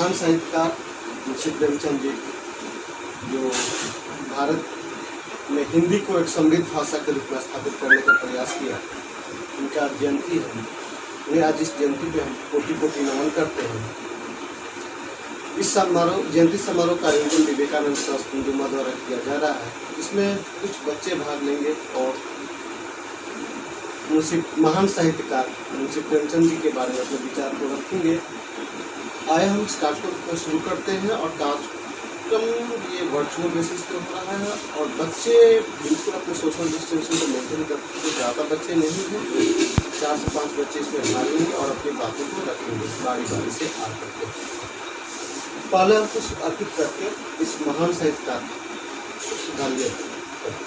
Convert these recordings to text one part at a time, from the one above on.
महान साहित्यकार मुंशी प्रेमचंद जी, जो भारत में हिंदी को एक समृद्ध भाषा के रूप में स्थापित करने का प्रयास किया, उनका जयंती है। उन्हें आज इस जयंती पे हम कोटि कोटि नमन करते हैं। इस जयंती समारोह का आयोजन विवेकानंद ट्रस्ट इंडुमा द्वारा किया जा रहा है। इसमें कुछ बच्चे भाग लेंगे और महान साहित्यकार मुंशी प्रेमचंद जी के बारे में अपने विचार को रखेंगे। आए हम इस कार्यक्रम को शुरू करते हैं और कार्यक्रम ये वर्चुअल बेसिस पे हो रहा है और बच्चे बिल्कुल अपने सोशल डिस्टेंसिंग को मेंटेन करते हैं। ज़्यादा बच्चे नहीं हैं, 4 से 5 बच्चे इसमें भाग लेंगे और अपनी बातों को रखेंगे बारी बारी से आ करके। पहले हम कुछ अर्पित करके इस महान साहित्यकार को श्रद्धांजलि अर्पित करते हैं।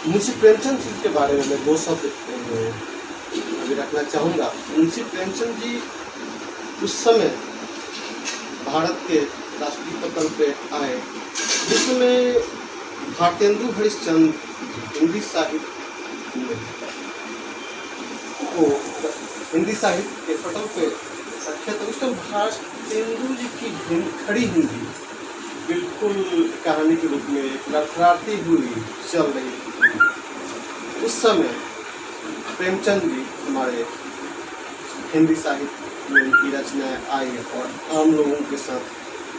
मुंशी प्रेमचंद जी के बारे में मैं 2 शब्द अभी रखना चाहूँगा। मुंशी प्रेमचंद जी उस समय भारत के राष्ट्रीय पटल पे आए जिसमें भारतेंदु हरिश्चंद्र हिंदी साहित्य के पटल पे रखे, तो उसमें भारतेंदु जी की खड़ी हिंदी बिल्कुल कहानी के रूप में लड़खड़ाती हुई चल रही थी। उस समय प्रेमचंद जी हमारे हिंदी साहित्य में उनकी रचनाएं आई और आम लोगों के साथ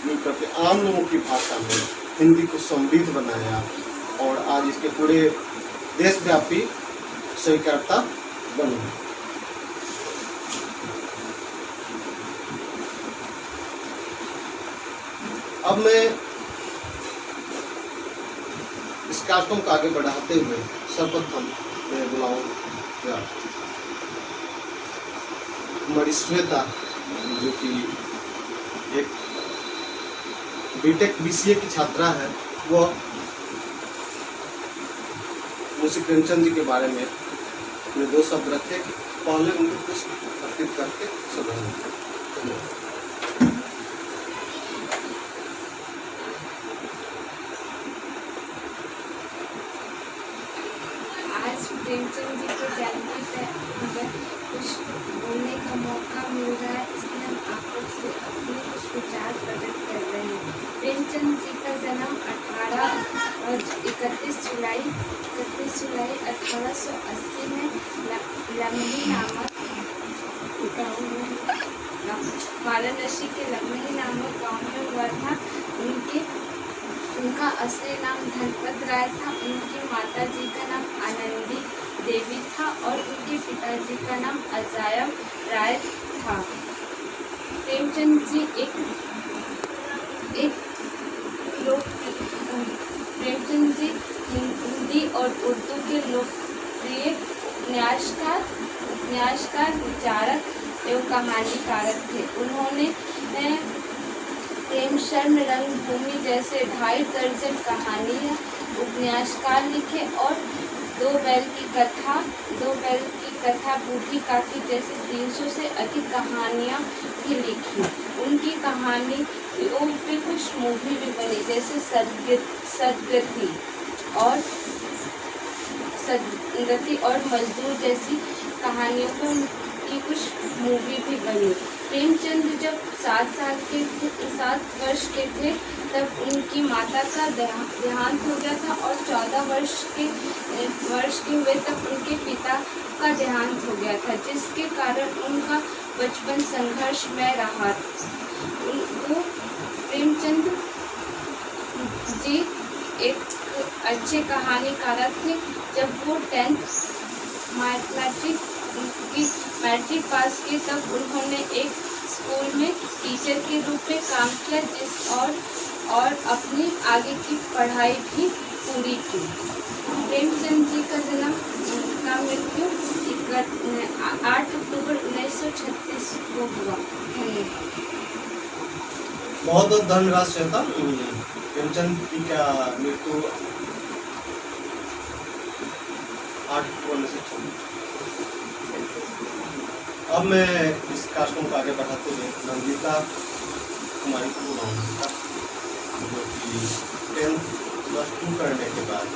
मिलकर के आम लोगों की भाषा में हिंदी को समृद्ध बनाया और आज इसके पूरे देशव्यापी स्वीकारता बनी। अब मैं इस कार्यक्रम को आगे बढ़ाते हुए सर्वप्रथम मैं बुलाऊंगा हमारी श्वेता, जो कि एक बीटेक बीसीए की छात्रा है। वह मुंशी प्रेमचंद जी के बारे में 2 शब्द रखे कि पहले उनको कुछ अर्पित करके सब प्रेमचंद जी को जयंती पे कुछ बोलने का मौका मिल रहा है, इसलिए हम आप लोग से अपने कुछ विचार प्रकट कर रहे हैं। प्रेमचंद जी का जन्म 31 जुलाई 1880 में लमही नामक गाँव में, वाराणसी के लमही नामक गाँव में हुआ था। उनका असली नाम धनपत राय था। उनकी माता जी का नाम आनंदी देवी था और उनके पिताजी का नाम अजायब राय था। प्रेमचंद जी प्रेमचंद जी हिंदी और उर्दू के लोकप्रिय उपन्यासकार, विचारक एवं कहानीकारक थे। उन्होंने प्रेम शर्म रंगभूमि जैसे 2.5 दर्जन कहानियाँ उपन्यासकार लिखे और 2 बैल की कथा बूढ़ी काकी जैसे 300 से अधिक कहानियाँ भी लिखी। उनकी कहानियों पे कुछ मूवी भी बनी, जैसे सदगति और मजदूर जैसी कहानियों पर की कुछ मूवी भी बनी। प्रेमचंद जब 7 वर्ष के थे तब उनकी माता का देहांत हो गया था और 14 वर्ष के हुए तब उनके पिता का देहांत हो गया था, जिसके कारण उनका बचपन संघर्षमय रहा। उनको प्रेमचंद जी एक अच्छे कहानीकार थे। जब वो 10th मैट्रिक पास की तब उन्होंने एक स्कूल में टीचर के रूप में काम किया और अपनी आगे की पढ़ाई भी पूरी की। प्रेमचंद जी का मृत्यु 8 अक्टूबर 1936 को हुआ। धन्यवाद। बहुत बहुत धन्यवाद श्वेता। प्रेमचंद जी का मृत्यु 8 अक्टूबर 1936। अब मैं इस कार्यक्रम को आगे बढ़ाते हुए नंदिता कुमारी को बुलाऊंगा, जो कि 10th प्लस 2 करने के बाद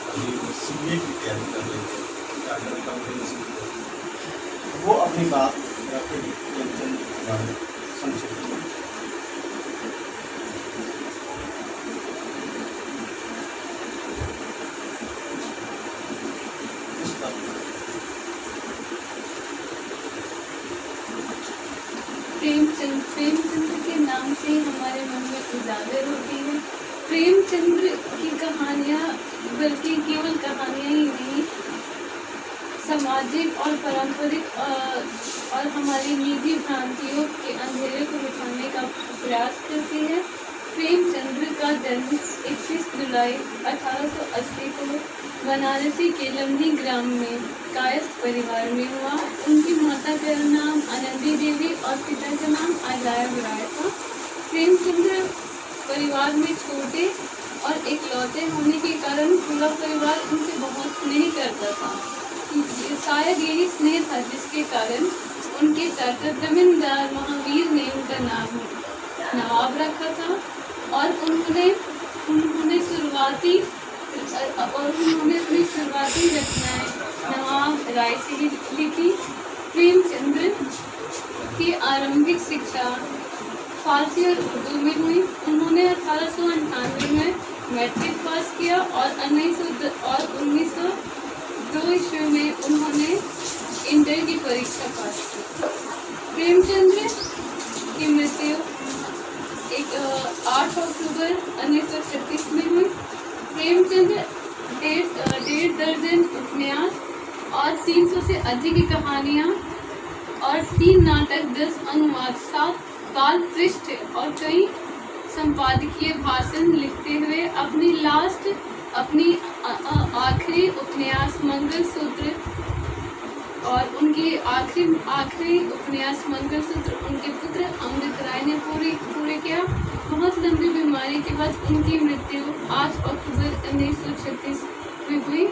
अभी वो CA की तैयारी कर रही है, चार्टर्ड अकाउंटेंसी की। वो अपनी बात रखेंगे प्रेमचंद के बारे में संक्षिप्त में। प्रेमचंद्र के नाम से हमारे मन में उजागर होती है। प्रेमचंद्र की कहानियाँ बल्कि केवल कहानियाँ ही नहीं, सामाजिक और पारंपरिक और हमारी निजी भ्रांतियों के अंधेरे को मिटाने का प्रयास करती है। प्रेमचंद्र का जन्म 21 जुलाई 1880 को बनारसी के लम्बी ग्राम में कायस्थ परिवार में हुआ। उनकी माता का नाम आनंदी देवी और पिता का नाम अजायब राय था। प्रेमचंद्र परिवार में छोटे और इकलौते होने के कारण पूरा परिवार उनसे बहुत स्नेह करता था। शायद यही स्नेह था जिसके कारण उनके चाचा जमींदार महावीर ने उनका नाम नवाब रखा था और उन्होंने अपनी शुरुआती रचनाएं नवाब राय से ही लिखी। प्रेमचंद्र की आरंभिक शिक्षा फारसी और उर्दू में हुई। उन्होंने 1898 में मैट्रिक पास किया और 1902 ईस्वी में उन्होंने इंटर की परीक्षा पास की। प्रेमचंद्र की मृत्यु 8 अक्टूबर 1936 में हुई। प्रेमचंद्र 1.5 दर्जन उपन्यास और 300 से अधिक कहानियाँ और 3 नाटक, 10 अनुवाद, 7 काल पृष्ठ और कई संपादकीय भाषण लिखते हुए अपनी आखिरी उपन्यास मंगलसूत्र और उनकी आखिरी उपन्यास मंगलसूत्र उनके पुत्र अमृत राय ने पूरे किया। बहुत लंबी बीमारी के बाद उनकी मृत्यु 8 अक्टूबर 1936 में हुई।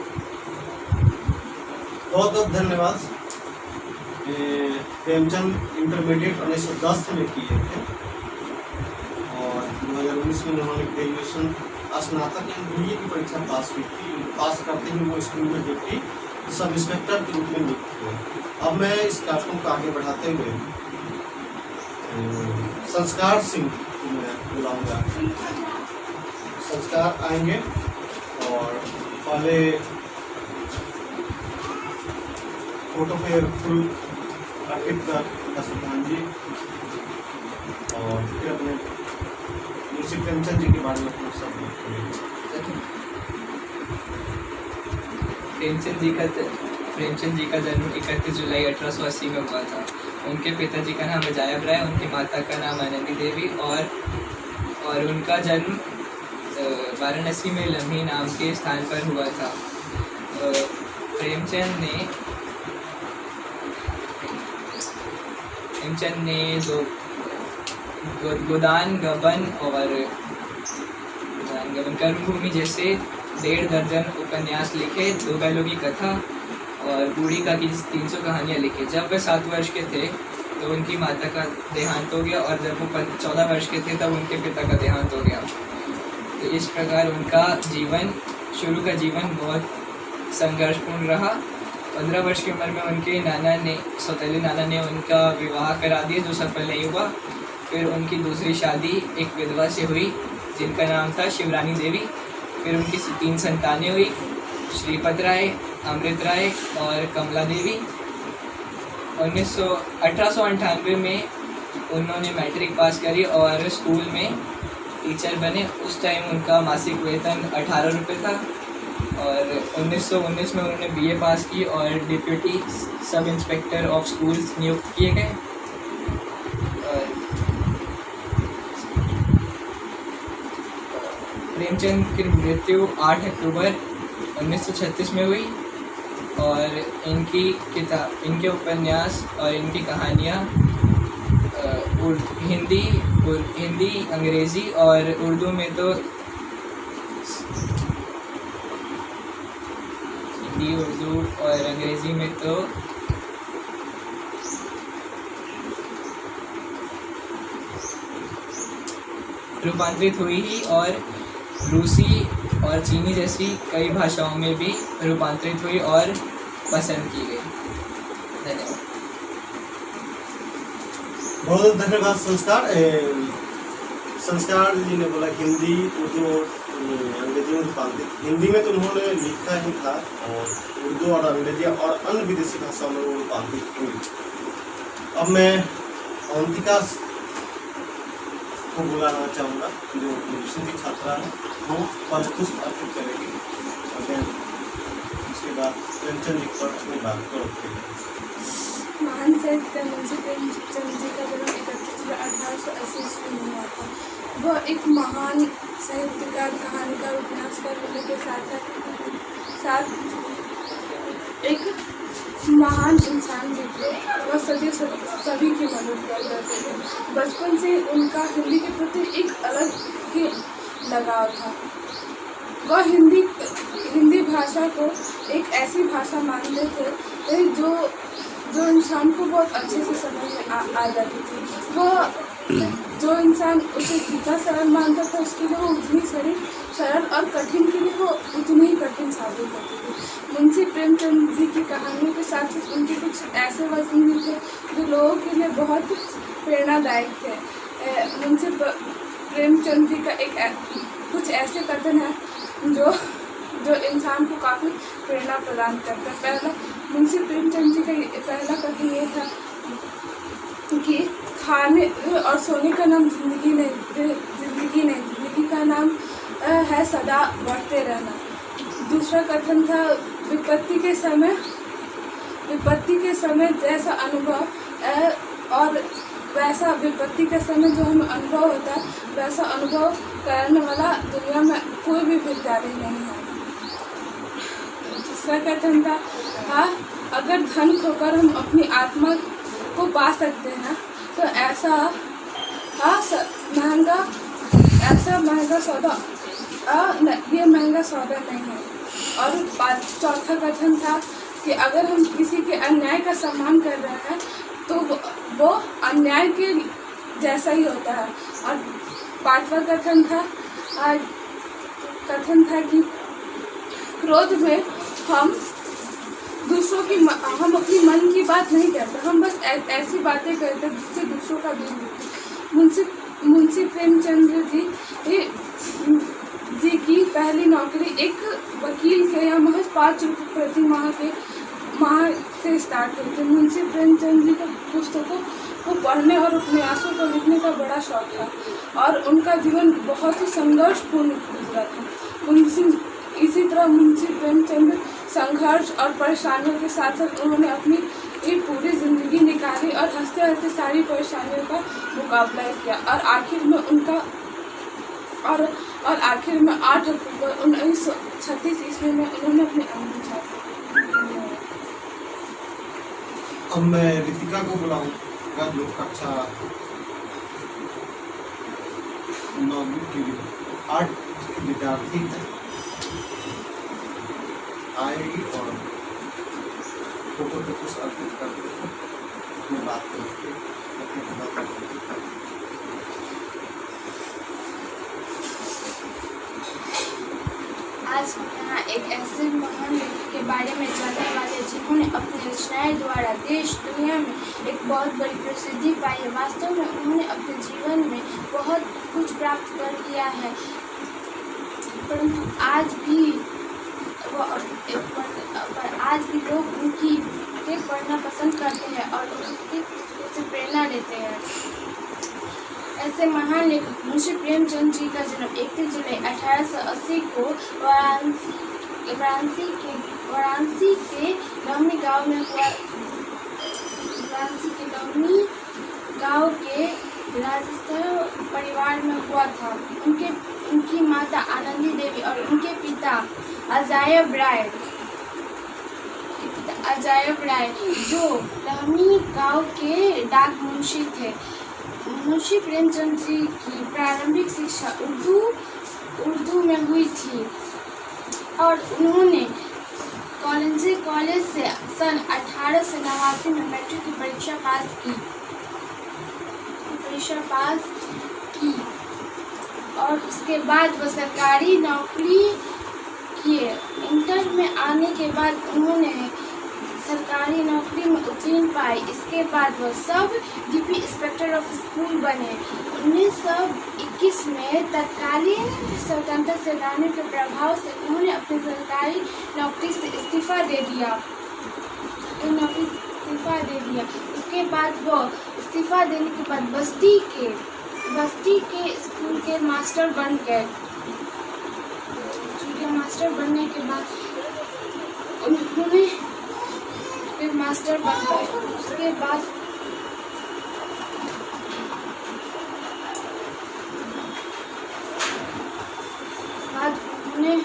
बहुत बहुत धन्यवाद। प्रेमचंद इंटरमीडिएट 1910 में किए थे और 2019 में उन्होंने ग्रेजुएशन स्नातक या BA की परीक्षा पास की थी। पास करते ही वो स्कूल में डिप्टी सब इंस्पेक्टर के रूप में नियुक्त हुए। अब मैं इस कार्यक्रम को आगे बढ़ाते हुए संस्कार सिंह को मैं बुलाऊंगा। संस्कार आएंगे और पहले फोटो पे फूल अर्पित कर श्रद्धांजलि और फिर अपने मुंशी प्रेमचंद जी के बारे में अपना सब प्रेमचंद जी का जन्म 31 जुलाई 1880 में हुआ था। उनके पिताजी का नाम अजायब राय, उनकी माता का नाम आनंदी देवी और उनका जन्म वाराणसी में लम्ही नाम के स्थान पर हुआ था। प्रेमचंद ने गोदान गबन कर्मभूमि जैसे 1.5 दर्जन उपन्यास लिखे, 2 बैलों की कथा और बूढ़ी का की 300 कहानियाँ लिखी। जब वे 7 वर्ष के थे तो उनकी माता का देहांत हो गया और जब वो 14 वर्ष के थे तब उनके पिता का देहांत हो गया। तो इस प्रकार उनका शुरू का जीवन बहुत संघर्षपूर्ण रहा। 15 वर्ष की उम्र में उनके सौतेले नाना ने उनका विवाह करा दिया जो सफल नहीं हुआ। फिर उनकी दूसरी शादी एक विधवा से हुई जिनका नाम था शिवरानी देवी। फिर उनकी 3 संतानें हुई, श्रीपत राय, अमृत राय और कमला देवी। 1898 में उन्होंने मैट्रिक पास करी और स्कूल में टीचर बने। उस टाइम उनका मासिक वेतन 18 रुपये था और 1919 में उन्होंने BA पास की और deputy sub inspector of schools नियुक्त किए गए। प्रेमचंद की मृत्यु 8 अक्टूबर 1936 में हुई और इनके उपन्यास और इनकी कहानियाँ हिंदी, अंग्रेज़ी और उर्दू में तो हिंदी, उर्दू और अंग्रेज़ी में तो रूपांतरित हुई ही और रूसी और चीनी जैसी कई भाषाओं में भी रूपांतरित हुई और पसंद की गई। धन्यवाद। बहुत धन्यवाद संस्कार जी ने बोला हिंदी, उर्दू और अंग्रेजी में रूपांतरित। हिंदी में तो उन्होंने लिखा ही था और उर्दू और अंग्रेजी और अन्य विदेशी भाषाओं में वो रूपांतरित हुई। अब मैं अवंतिका को बुलाना चाहूँगा जो ग्रेजुएशन की छात्रा है, वो पुष्प अर्पित करेगी और फिर उसके बाद प्रेमचंद जी पर अपनी बात को रखेगी। महान साहित्यकार मुंशी प्रेमचंद जी का जन्म 31 जुलाई 1880 ईस्वी में हुआ था। वह एक महान साहित्यकार, कहानीकार, उपन्यासकार होने के साथ एक महान इंसान भी थे। वह सभी की मदद करते थे। बचपन से उनका हिंदी के प्रति एक अलग ही लगाव था। वह हिंदी भाषा को एक ऐसी भाषा मानते थे जो इंसान को बहुत अच्छे से समझ में आ जाती थी। वह जो इंसान उसे जितना सरल मानता था उसके लिए वो उतनी सरल और कठिन के लिए वो उतनी ही कठिन साबित होती थी। मुंशी प्रेमचंद जी की कहानियों के साथ साथ उनके कुछ ऐसे वचन भी थे जो लोगों के लिए बहुत प्रेरणादायक थे। मुंशी प्रेमचंद जी का कुछ ऐसे कथन है जो इंसान को काफ़ी प्रेरणा प्रदान करता है। पहला, मुंशी प्रेमचंद जी का पहला कथन ये था कि खाने और सोने का नाम जिंदगी नहीं, जिंदगी का नाम है सदा बढ़ते रहना। दूसरा कथन था विपत्ति के समय जैसा अनुभव और वैसा विपत्ति के समय जो हमें अनुभव होता है वैसा अनुभव करने वाला दुनिया में कोई भी विद्यालय नहीं है। तीसरा कथन था अगर धन खोकर हम अपनी आत्मा को पा सकते हैं तो ऐसा महंगा सौदा ये महंगा सौदा नहीं है। और चौथा कथन था कि अगर हम किसी के अन्याय का सम्मान कर रहे हैं तो वो अन्याय के जैसा ही होता है। और पांचवा कथन था कि क्रोध में हम अपनी मन की बात नहीं करते, हम बस ऐसी बातें करते जिससे दूसरों का दिल जीते। मुंशी प्रेमचंद जी की पहली नौकरी एक वकील के यहाँ महज 5 रुपये प्रति माह से स्टार्ट हुई थी। मुंशी प्रेमचंद जी को पुस्तकों को पढ़ने और उपन्यासों को लिखने का बड़ा शौक था और उनका जीवन बहुत ही संघर्षपूर्ण गुजरा था। इसी तरह मुंशी प्रेमचंद संघर्ष और परेशानियों के साथ साथ उन्होंने अपनी पूरी ज़िंदगी निकाली और हंसते हंसते सारी परेशानियों का मुकाबला किया और आखिर में 8 अक्टूबर 1936 ईस्वी में उन्होंने अपनी अंतिम सांस ली। अब मैं रितिका को बुलाऊंगा जो कक्षा 9वीं की 8 की विद्यार्थी है, आएगी और फोटो पे कुछ अर्पित करके अपनी बात करके आज हम यहाँ एक ऐसे महान व्यक्ति के बारे में जानने वाले जिन्होंने अपनी रचनाएं द्वारा देश दुनिया में एक बहुत बड़ी प्रसिद्धि पाई है। वास्तव में उन्होंने अपने जीवन में बहुत कुछ प्राप्त कर लिया है, परंतु आज भी लोग उनकी पढ़ना पसंद करते हैं और उनसे प्रेरणा लेते हैं। ऐसे महान लेखक मुंशी प्रेमचंद जी का जन्म 31 जुलाई 1880 को वाराणसी के लवनी गांव में हुआ। वाराणसी के लवनी गांव के राजस्थान परिवार में हुआ था। उनकी माता आनंदी देवी और उनके पिता अजायब राय जो लवनी गांव के डाक मुंशी थे। मुंशी प्रेमचंद जी की प्रारंभिक शिक्षा उर्दू में हुई थी और उन्होंने कॉलेज से सन 1889 में मैट्रिक की परीक्षा पास की और उसके बाद वह सरकारी नौकरी किए। इंटर में आने के बाद उन्होंने सरकारी नौकरी में उत्तीर्ण पाई। इसके बाद वह सब डिप्टी इंस्पेक्टर ऑफ स्कूल बने। 1921 में तत्कालीन स्वतंत्रता सेनानियों के प्रभाव से उन्होंने अपनी सरकारी नौकरी से इस्तीफा दे दिया। उसके बाद वह इस्तीफा देने के बाद बस्ती के स्कूल के मास्टर बन गए। मास्टर बनने के बाद उन्होंने फिर मास्टर बन गए। उसके बाद उन्हें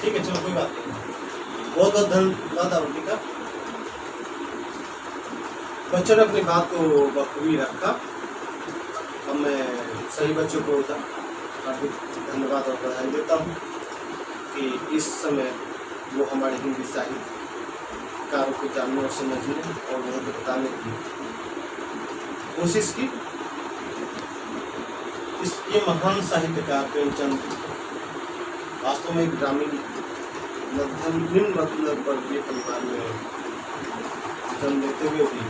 ठीक है, चलो कोई बात नहीं। बहुत बहुत धन्यवाद आवृत्ति का। बच्चों ने अपनी बात को बखूबी रखा। अब मैं सभी बच्चों को हार्दिक धन्यवाद और बधाई देता हूँ कि इस समय वो हमारे हिंदी साहित्यकारों को जानने और समझने और उन्हें बताने की कोशिश की। ये महान साहित्यकार प्रेमचंद वास्तव में ग्रामीण निम्न मध्यम वर्गीय परिवार में जन्म लेते हुए भी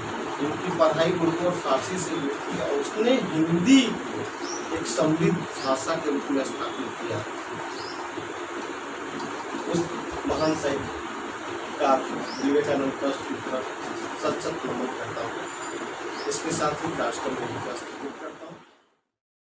उनकी पढ़ाई उर्दू और फारसी से हुई थी और उसने हिंदी को एक समृद्ध भाषा के रूप में स्थापित किया। उस महान साहित्यकार विवेकानंद ट्रस्ट की तरफ सच नमन करता हूँ। इसके साथ ही राष्ट्र में